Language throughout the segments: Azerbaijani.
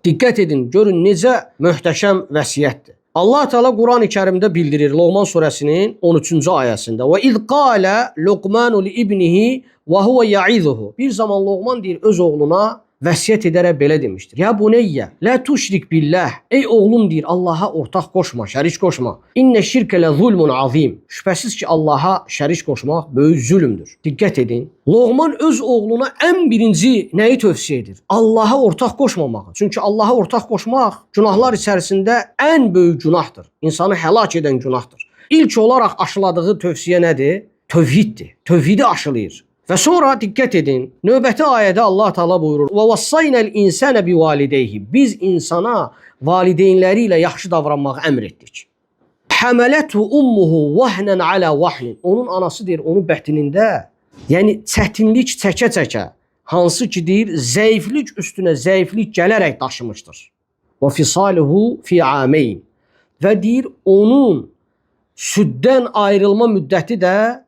Diqqət edin, görün necə möhtəşəm vəsiyyətdir. Allah Teala Quran-ı Kərimdə bildirir Loğman surəsinin 13-cü ayəsində: "Və iz qala Luqmanu li ibnihi və huve ya'izuhu." Bir zaman Loğman deyir öz oğluna vəsiyyət edərək belə demişdir: "Ya buneyyə, la tuşrik billah." Ey oğlum deyir, Allaha ortaq qoşma, şərik qoşma. İnne şirke le zulmun azim. Şübhəsiz ki Allaha şərik qoşmaq böyük zülmdür. Diqqət edin. Loğman öz oğluna ən birinci nəyi tövsiyə edir? Allaha ortaq qoşmamağı. Çünki Allaha ortaq qoşmaq günahlar içərisində ən böyük günahdır. İnsanı həlak edən günahdır. İlk olaraq aşıladığı tövsiyə nədir? Tövhiddir. Tövhidi aşılayır. Və sonra diqqət edin, növbəti ayədə Allah Teala buyurur: "Və vassaynal insana bivalideyhi." Biz insana valideynləri ilə yaxşı davranmağı əmr etdik. Hamalatu ummuhu vahnan ala vahnin. Onun anası deyir, onun bətnində, yəni çətinlik çəkə-çəkə, hansı ki deyir, zəiflik üstünə zəiflik gələrək daşımışdır. Və fisaluhu fi amayn. Və deyir, onun süddən ayrılma müddəti də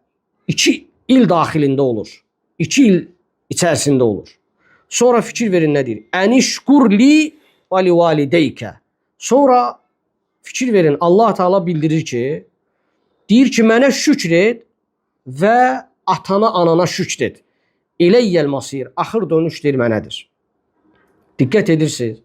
2 il daxilində olur. 2 il içərisində olur. Sonra fikir verin nə deyir? Ənişkurli və li valideykə. Sonra fikir verin, Allah Teala bildirir ki, deyir ki, mənə şükr et və atana, anana şükr et. İləyyəl masir. Axır dönüş deyir mənədir. Diqqət edirsiniz.